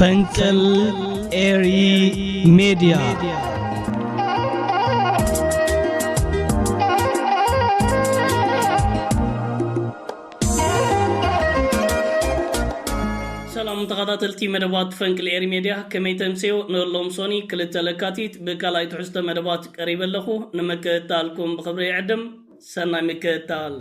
ፈንቅል ኤሪ ሚዲያ ሰላም ተኸታተልቲ መደባት ፈንቅል ኤሪ ሚዲያ ከመይተምሴው ንሎም ሶኒ ክልተ ለካቲት በቃላይ ትሕዝተ መደባት ቀሪበ ለኹ ንመከታልኩም ብኽብሪ ይዕድም ሰናይ መከታል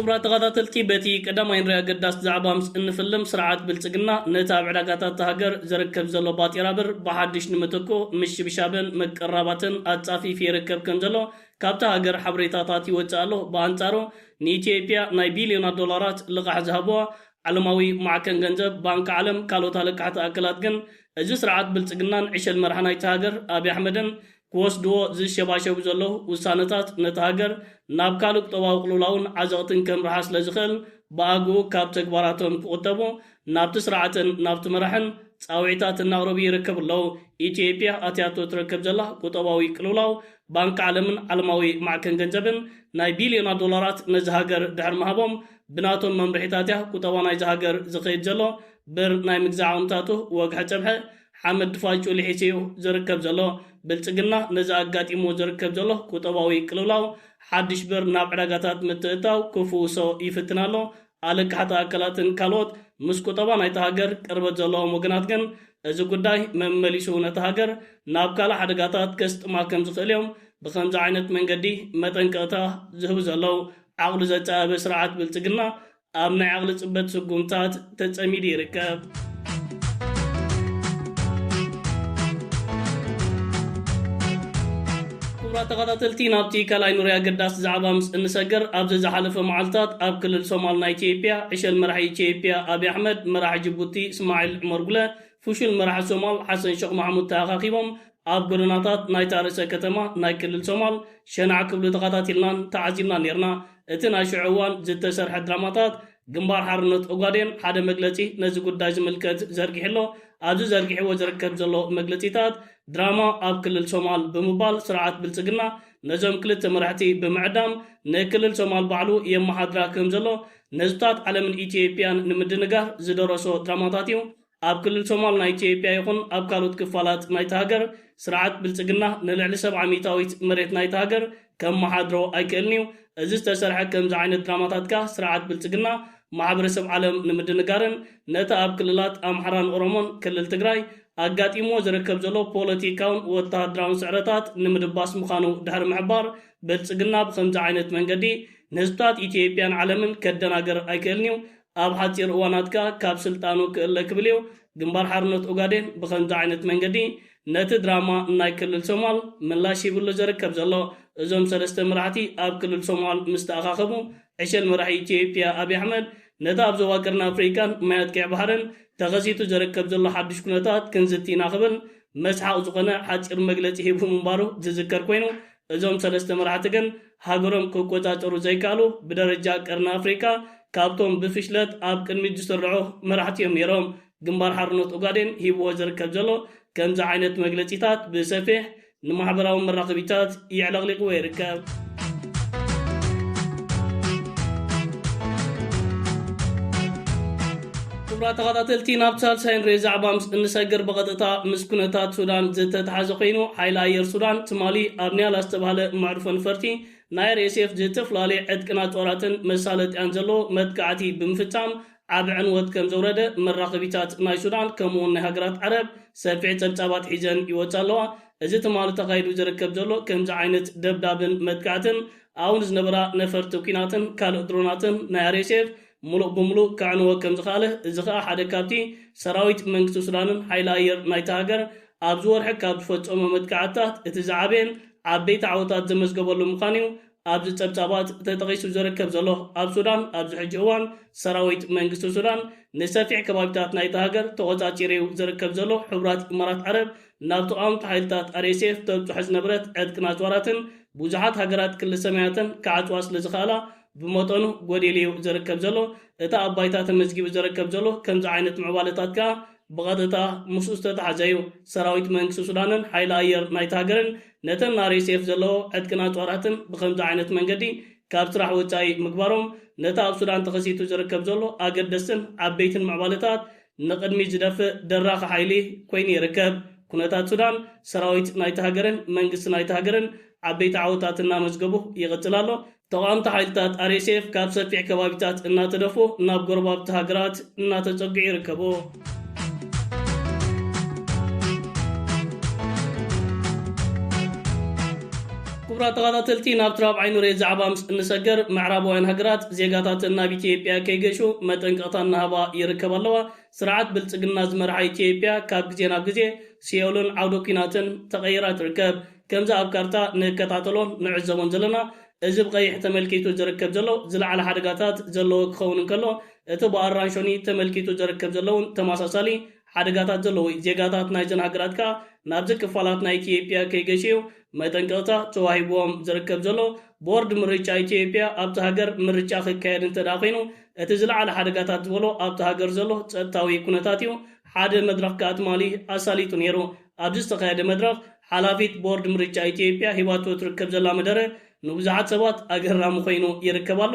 كبرى تغاداتلتي بتي قدام وين ريا قداس زعبا انفلم سرعات بلصقنا نتابع علاقات تهاجر زركب زلو باطي رابر بحدش نمتكو مش بشابن مقرباتن اتصافي في ركب كنزلو كابتا هاجر حبريتاتاتي وتالو بانصارو نيتيوبيا ناي بليون دولارات لقح ذهبوا علماوي معكن گنزب بانك عالم كالوتا لقحت اكلات گن اجي سرعات بلصقنا عشل مرحناي تهاجر ابي احمدن كوسدو زي شباشو زلو وسانتات نتهاجر نابكالوك طواقلولاون عزقتن كم رحاس لزخل باقو كاب تكباراتهم قطبو نابت سرعتن نابت مرحن تاوعيتات النغربي يركب اللو إيتيوبيا أتياتو تركب زلا قطباوي كلولاو بانك عالمن علماوي معكن جنجبن ناي بليون دولارات نزهاجر دحر مهابهم بناتهم من بحيتاتيا قطبانا يزهاجر زخيت زلو بر ناي مجزعون تاتو وقح جبحة حمد فاجو لحيسيو زركب زلو بلتقنا نزاقات إمو زركب زلو قطباوي كلولاو حدش بر ناب علاقاتات متأتاو كفوسو يفتنالو على حتى أكلاتن كالوت مسكو طبعا يتهاجر كربت زلو مغناتكن ازو قداي ممليسو نتهاجر ناب كالا حدقاتات كست ما كم زخليهم بخمز عينت من قدي متنكتا زهو زلو عقل زتا بسرعات بلتقنا أبنى عقل تبت سقومتات تتسميدي ركاب تغاداتلتي نابتي كالاي نوريا قداس زعبا نسجر أبز زحلف معلتات أب كل الصومال نايتيبيا عشل مرحي تيبيا أبي أحمد مرح جيبوتي إسماعيل مرقلة فوشل مرح الصومال حسن شيخ محمود تاخاقيبهم أب قرناتات نايتارسة كتما ناي كل الصومال شنع كبل تغاداتلنا تعزيمنا نيرنا اتنا شعوان زت سرح دراماتات جنبار حرنت أقادين حدا مجلتي نزق الداج ملكت زرقي حلو أبز زرقي حو زركب زلو مجلتيتات دراما أب كل الصومال بموبال سرعات بلصقنا نزم كل تمرحتي بمعدام نكل الصومال بعلو يم محاضرة كمزلو نزبطات على من إثيوبيان نمدنجار زدرسو دراماتاتيو أب كل الصومال نا إثيوبيا يكون أب كالوت كفالات نايتهاجر سرعات بلصقنا نلعل 700 مريت نايتهاجر كم محاضرو أيكلنيو أزست سرحة كم زعين دراماتات كا سرعات بلصقنا ማሕበረሰብ ዓለም ንምድንጋርን ነታ ኣብ ክልላት ኣምሓራን ኦሮሞን ክልል ትግራይ ኣጋጢሞ ዝርከብ ዘሎ ፖለቲካውን ወተሃደራውን ስዕረታት ንምድባስ ምዃኑ ድሕሪ ምሕባር ብልጽግና ብከምዚ ዓይነት መንገዲ ንህዝብታት ኢትዮጵያን ዓለምን ከደናገር ኣይክእልኒዩ ኣብ ሓፂር እዋናትካ ካብ ስልጣኑ ክእለ ክብል እዩ ግንባር ሓርነት ኦጋዴን ብከምዚ ዓይነት መንገዲ ነቲ ድራማ ናይ ክልል ሶማል ምላሽ ይብሉ ዝርከብ ዘሎ እዞም ሰለስተ መራሕቲ ኣብ ክልል ሶማል ምስተኣኻኸቡ عشان مرحي إثيوبيا أبي أحمد نتاب زواكرنا أفريقيان مايات كيع بحرن تغسيتو زركب زلو حدش كنتات كنزتين أخبن مسحا وزقنا حاجر مجلتي هيبو مبارو تذكر كوينو ازوم سلسة مرحتكن هاگرم كوكوتا تورو زيكالو بدرجة كرنا أفريقيا كابتون بفشلت أب كنمي جسرعو مرحتيهم يروم جنبار حرنوت أقادين هيبو زركب زلو كنز عينت مجلتيتات بسفح نمحبراو مراقبيتات يعلق لقوي ركاب تغاداتلتي نابتال ساين ريزا عبامس نسجر بغدتا مسكونتات سودان زتت حازقينو حيلا ير سودان تمالي أبنيا لاستبهال معروفن فرتي ناير يسيف زتف لالي عدكنات وراتن مسالة أنزلو مدكعتي بمفتام عابعن ود كم زورده مراقبيتات ناي سودان كمون هاجرات عرب سفيع تبتابات حيزن يوتالوا إذا تمالي تغايدو زركب زلو كم زعينت دبدابن مدكعتن أون زنبرا نفر توكيناتن كالو دروناتن ناير يسيف ملوك بملوك كعنوا كم زخاله زخاء حدا كابتي سراويت منكسو سودانن حيلاير نايتهاجر أبزور حك أبفوت أمامت كعتات اتزعابين عبيت عوتات زمز قبل مقانيو أبز تبتابات تتغيسو زركب زلوه أب سودان أبز حجوان سراويت منكسو سودان نسافع كبابتات نايتهاجر توغزات يريو زركب زلوه حبرات إمارات عرب نابتو آم تحيلتات أريسيف تبتو حز نبرت عدكنات وراتن بوزحات هاجرات كل سماياتن كعتواس لزخاله بمطنو غوديليو زركب زلو اتا ابايتات مزغيب زركب زلو كمز عينت معوالتات كا بغدتا مسوستة حزايو سراويت منكسو سودانن حيل اير نايتهاجرن نتن ناري سيف زلو عدكنات وراتن بخمز عينت منقدي ካብ ስራሕ ወጻኢ ምግባሮም ነታ ኣብ ሱዳን ተኸሲቱ ዝርከብ ዘሎ ኣገደስን ዓበይትን ምዕባለታት ንቅድሚ ዝደፍእ ደራኺ ሓይሊ ኮይኑ ይርከብ። ኩነታት ሱዳን ሰራዊት ናይቲ ሃገርን መንግስቲ ናይቲ ሃገርን ዓበይቲ ዓወታት እናመዝገቡ ይቕፅል ኣሎ። ተቃምቲ ሓይልታት RSF ካብ ሰፊሕ ከባቢታት እናተደፉ ናብ ጎረባብቲ ሃገራት እናተጸግዑ ይርከቡ። ክቡራት ተኸታተልቲ ናብ ራብዓይ ኑሬ ዛዕባ ምስ እንሰገር ምዕራባውያን ሃገራት ዜጋታትን ናብ ኢትዮጵያ ከይገሹ መጠንቀቕታ እናሃባ ይርከብ ኣለዋ። ስርዓት ብልጽግና ዝመርሓ ኢትዮጵያ ካብ ግዜ ናብ ግዜ ሲኦልን ዓውደ ኩናትን ተቐይራ ትርከብ። ከምዚ ኣብ ካርታ ንከታተሎን ንዕዘቦን ዘለና እዚ ብቀይሕ ተመልኪቱ ዝርከብ ዘሎ ዝለዓለ ሓደጋታት ዘለዎ ክኸውን እንከሎ እቲ ብኣራንሾኒ ተመልኪቱ ዝርከብ ዘለውን ተመሳሳሊ ሓደጋታት ዘለዎ ዜጋታት ናይዘን ሃገራት ከዓ ናብዚ ክፋላት ናይ ኢትዮጵያ ከይገሽዩ መጠንቀቕታ ተዋሂቦም ዝርከብ ዘሎ ቦርድ ምርጫ ኢትዮጵያ ኣብቲ ሃገር ምርጫ ክካየድ እንተዳ ኮይኑ እቲ ዝለዓለ ሓደጋታት ዝበሎ ኣብቲ ሃገር ዘሎ ጸጥታዊ ኩነታት እዩ ሓደ መድረኽ ከኣትማሊ ኣሳሊጡ ነይሩ። ኣብዚ ዝተኻየደ መድረኽ ሓላፊት ቦርድ ምርጫ ኢትዮጵያ ሂባቶ ትርከብ ዘላ መደረ ንብዙሓት ሰባት ኣገራሚ ኮይኑ ይርከብ ኣሎ።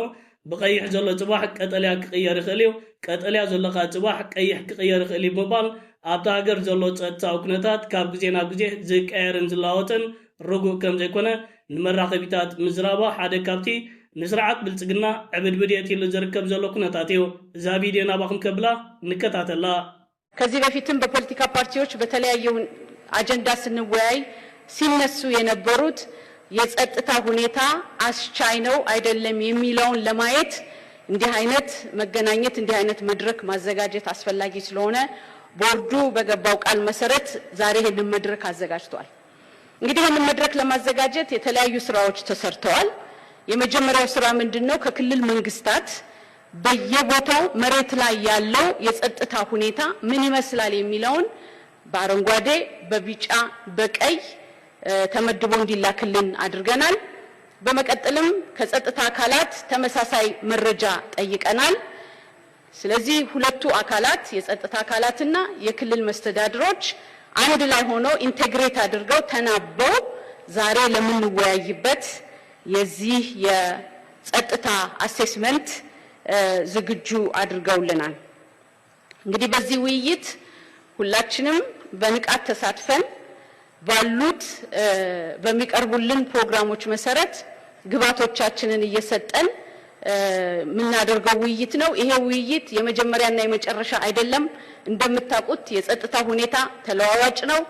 ብቀይሕ ዘሎ ጽባሕ ቀጠልያ ክቕየር ይኽእል እዩ፣ ቀጠልያ ዘለካ ጽባሕ ቀይሕ ክቕየር ይኽእል እዩ ብምባል ኣብቲ ሃገር ዘሎ ጸጥታዊ ኩነታት ካብ ግዜ ናብ ግዜ ዝቀየርን ዝለዋወጥን ርጉእ ከም ዘይኮነ ንመራኸቢታት ምዝራባ ሓደ ካብቲ ንስርዓት ብልጽግና ዕብድብድየት ኢሉ ዝርከብ ዘሎ ኩነታት እዩ። እዛ ቪድዮ ናባኹም ከብላ እንከታተላ። ከዚህ በፊትም በፖለቲካ ፓርቲዎች በተለያየ አጀንዳ ስንወያይ ሲነሱ የነበሩት የጸጥታ ሁኔታ አስቻይ ነው አይደለም የሚለውን ለማየት እንዲህ አይነት መገናኘት እንዲህ አይነት መድረክ ማዘጋጀት አስፈላጊ ስለሆነ ቦርዱ በገባው ቃል መሰረት ዛሬ ይሄንን መድረክ አዘጋጅቷል። እንግዲህ ይሄንን መድረክ ለማዘጋጀት የተለያዩ ስራዎች ተሰርተዋል። የመጀመሪያው ስራ ምንድነው? ከክልል መንግስታት በየቦታው መሬት ላይ ያለው የጸጥታ ሁኔታ ምን ይመስላል የሚለውን በአረንጓዴ፣ በቢጫ፣ በቀይ ተመድቦ እንዲላክልን አድርገናል። በመቀጠልም ከጸጥታ አካላት ተመሳሳይ መረጃ ጠይቀናል። ስለዚህ ሁለቱ አካላት የጸጥታ አካላትና የክልል መስተዳድሮች አንድ ላይ ሆነው ኢንቴግሬት አድርገው ተናበው ዛሬ ለምንወያይበት የዚህ የጸጥታ አሴስመንት ዝግጁ አድርገውልናል። እንግዲህ በዚህ ውይይት ሁላችንም በንቃት ተሳትፈን ባሉት በሚቀርቡልን ፕሮግራሞች መሰረት ግባቶቻችንን እየሰጠን ምናደርገው ውይይት ነው። ይሄ ውይይት የመጀመሪያና የመጨረሻ አይደለም። እንደምታውቁት የጸጥታ ሁኔታ ተለዋዋጭ ነው።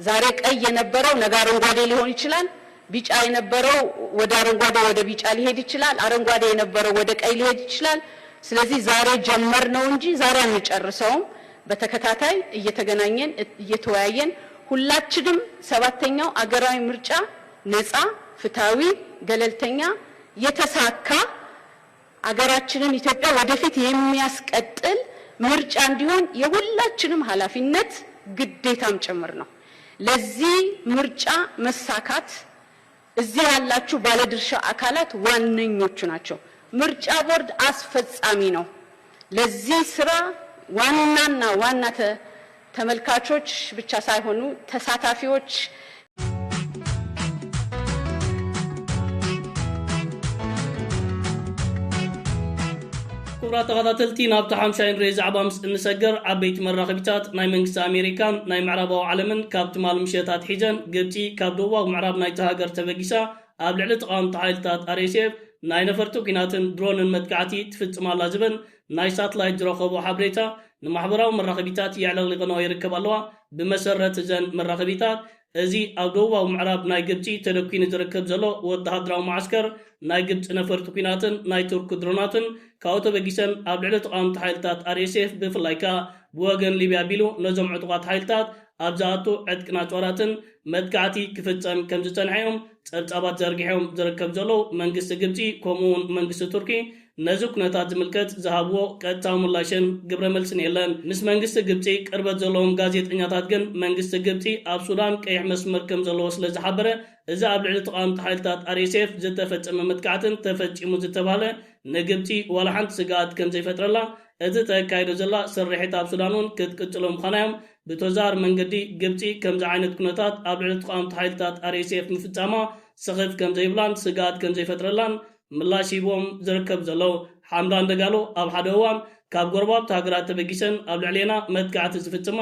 ዛሬ ቀይ የነበረው ነገ አረንጓዴ ሊሆን ይችላል። ቢጫ የነበረው ወደ አረንጓዴ ወደ ቢጫ ሊሄድ ይችላል። አረንጓዴ የነበረው ወደ ቀይ ሊሄድ ይችላል። ስለዚህ ዛሬ ጀመር ነው እንጂ ዛሬ አንጨርሰውም። በተከታታይ እየተገናኘን እየተወያየን ሁላችንም ሰባተኛው አገራዊ ምርጫ ነፃ፣ ፍትሃዊ፣ ገለልተኛ የተሳካ አገራችንን ኢትዮጵያ ወደፊት የሚያስቀጥል ምርጫ እንዲሆን የሁላችንም ኃላፊነት ግዴታም ጭምር ነው። ለዚህ ምርጫ መሳካት እዚህ ያላችሁ ባለድርሻ አካላት ዋነኞቹ ናቸው። ምርጫ ቦርድ አስፈጻሚ ነው። ለዚህ ስራ ዋናና ዋና ተመልካቾች ብቻ ሳይሆኑ ተሳታፊዎች ክቡራት ተኸታተልቲ ናብቲ 50 ኑሬ ዛዕባ ምስ እንሰገር ዓበይቲ መራኸቢታት ናይ መንግስቲ ኣሜሪካን ናይ ምዕራባዊ ዓለምን ካብ ትማል ምሸታት ሒዘን ግብፂ ካብ ደቡባዊ ምዕራብ ናይቲ ሃገር ተበጊሳ ኣብ ልዕሊ ተቃዋምቲ ሓይልታት RSF ናይ ነፈርቲ ኩናትን ድሮንን መጥቃዕቲ ትፍጽማላ ዝብል ናይ ሳትላይት ዝረኸቦ ሓበሬታ ንማሕበራዊ መራኸቢታት የዕለቕሊቐነኦ ይርከብ ኣለዋ። ብመሰረት እዘን መራኸቢታት እዚ ኣብ ደቡባዊ ምዕራብ ናይ ግብፂ ተደኪኑ ዝርከብ ዘሎ ወተሃደራዊ ማዕስከር ናይ ግብፂ ነፈርቲ ኩናትን ናይ ቱርክ ድሮናትን ካብኡ ተበጊሰን ኣብ ልዕሊ ተቃዋምቲ ሓይልታት RSF ብፍላይ ከዓ ብወገን ሊብያ ኣቢሉ ነዞም ዕጡቓት ሓይልታት ኣብ ዝኣቱ ዕጥቅና ጮራትን መጥቃዕቲ ክፍጸም ከም ዝጸንሐዮም ጸብጻባት ዘርጊሖም ዝርከብ ዘለዉ መንግስቲ ግብፂ ከምኡውን መንግስቲ ቱርኪ ነዚ ኩነታት ዝምልከት ዝሃብዎ ቀጥታዊ ምላሽን ግብረ መልስን የለን። ምስ መንግስቲ ግብፂ ቅርበት ዘለዎም ጋዜጠኛታት ግን መንግስቲ ግብፂ ኣብ ሱዳን ቀይሕ መስመር ከም ዘለዎ ስለ ዝሓበረ እዚ ኣብ ልዕሊ ተቃዋምቲ ሓይልታት RSF ዝተፈጸመ መጥቃዕትን ተፈጺሙ ዝተባሃለ ንግብፂ ዋላ ሓንቲ ስጋኣት ከም ዘይፈጥረላ እቲ ተካይዶ ዘላ ስርሒት ኣብ ሱዳን እውን ክትቅጽሎ ምዃናዮም ብተዛር መንገዲ ግብፂ ከምዚ ዓይነት ኩነታት ኣብ ልዕሊ ተቃዋምቲ ሓይልታት RSF ምፍጻማ ስኽፍ ከም ዘይብላን ስጋኣት ከም ዘይፈጥረላን ምላሽ ሂቦም ዝርከብ ዘለው ሓምዳን ደጋሎ ኣብ ሓደ እዋን ካብ ጎረባብቲ ሃገራት ተበጊሰን ኣብ ልዕልና መጥቃዕቲ ዝፍጽማ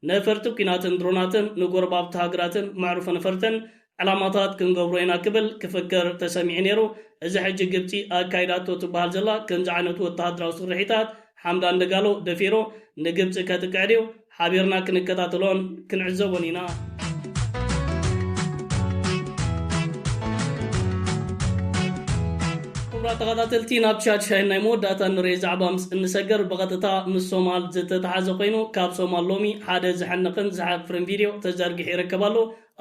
ነፈርቲ ኩናትን ድሮናትን ንጎረባብቲ ሃገራትን ማዕሩፈ ነፈርትን ዕላማታት ክንገብሮ ኢና ክብል ክፍክር ተሰሚዑ ነይሩ እዚ ሕጂ ግብፂ ኣካይዳቶ ትበሃል ዘላ ከምዚ ዓይነት ወተሃደራዊ ስርሒታት ሓምዳን ደጋሎ ደፊሮ ንግብፂ ከጥቅዕድዩ ሓቢርና ክንከታተሎን ክንዕዘቦን ኢና ተኸታተልቲ ናብ ቻት ሻይን ናይ መወዳእታ ንሪኦ ዛዕባ ምስ እንሰገር ብቐጥታ ምስ ሶማል ዝተተሓዘ ኮይኑ ካብ ሶማል ሎሚ ሓደ ዝሐንቕን ዝሓፍርን ቪድዮ ተዘርጊሑ ይርከባሉ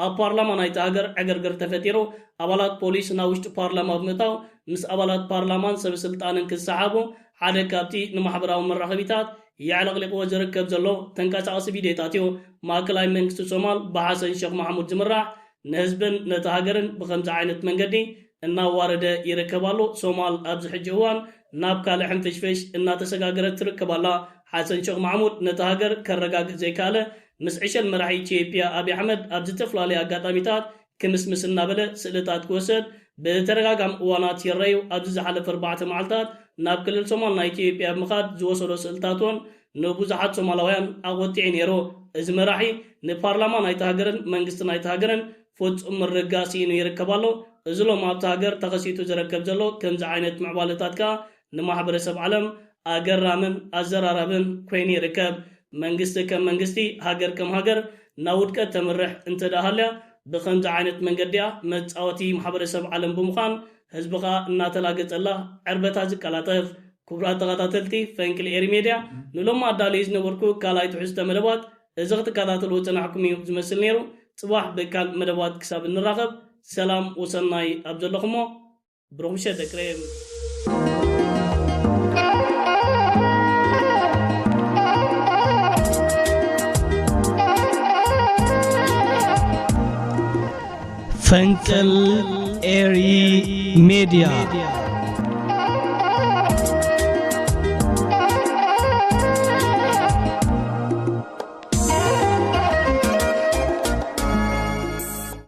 ኣብ ፓርላማ ናይቲ ሃገር ዕግርግር ተፈጢሩ ኣባላት ፖሊስ ናብ ውሽጢ ፓርላማ ብምእታው ምስ ኣባላት ፓርላማን ሰብ ስልጣንን ክሰሓቡ ሓደ ካብቲ ንማሕበራዊ መራኸቢታት ያዕለቕሊቕዎ ዝርከብ ዘሎ ተንቀሳቐሲ ቪድዮታት እዩ ማእከላይ መንግስቲ ሶማል ብሓሰን ሼክ መሓሙድ ዝምራሕ ንህዝብን ነቲ ሃገርን ብከምዚ ዓይነት መንገዲ እናዋረደ ይርከባሉ ሶማል ኣብዚ ሕጂ እዋን ናብ ካልእ ሕንፍሽፍሽ እናተሰጋገረት ትርከባላ ሓሰን ሼክ መሓሙድ ነቲ ሃገር ከረጋግእ ዘይካለ ምስ ዕሸል መራሒ ኢትዮጵያ ኣብይ ኣሕመድ ኣብ ዝተፈላለዩ ኣጋጣሚታት ክምስምስ እናበለ ስእልታት ክወስድ ብተረጋጋሚ እዋናት ይረአዩ ኣብዚ ዝሓለፈ 4 መዓልታት ናብ ክልል ሶማል ናይ ኢትዮጵያ ብምኻድ ዝወሰዶ ስእልታትን ንብዙሓት ሶማላውያን ኣቆጢዑ ነይሩ እዚ መራሒ ንፓርላማ ናይቲ ሃገርን መንግስቲ ናይቲ ሃገርን ፍጹም ምርጋስ ኢኑ ይርከባሉ እዚ ሎም ኣብቲ ሃገር ተኸሲቱ ዝርከብ ዘሎ ከምዚ ዓይነት ምዕባለታት ከዓ ንማሕበረሰብ ዓለም ኣገራምን ኣዘራራብን ኮይኑ ይርከብ መንግስቲ ከም መንግስቲ ሃገር ከም ሃገር ናብ ውድቀት ተምርሕ እንተዳሃልያ ብከምዚ ዓይነት መንገዲያ መፃወቲ ማሕበረሰብ ዓለም ብምዃን ህዝብኻ እናተላገፀላ ዕርበታ ዝቀላጠፍ ክቡራት ተኸታተልቲ ፈንቅል ኤሪ ሜድያ ንሎም ኣዳልዩ ዝነበርኩ ካልኣይ ትሕዝቶ መደባት እዚ ክትከታተልዎ ፀናሕኩም እዩ ዝመስል ነይሩ ጽባሕ በካል መደባት ክሳብ እንራኸብ ሰላም ወሰናይ ኣብ ዘለኹሞ ብሮምሸ ደቅሬም ፈንቅል ኤሪ ሜድያ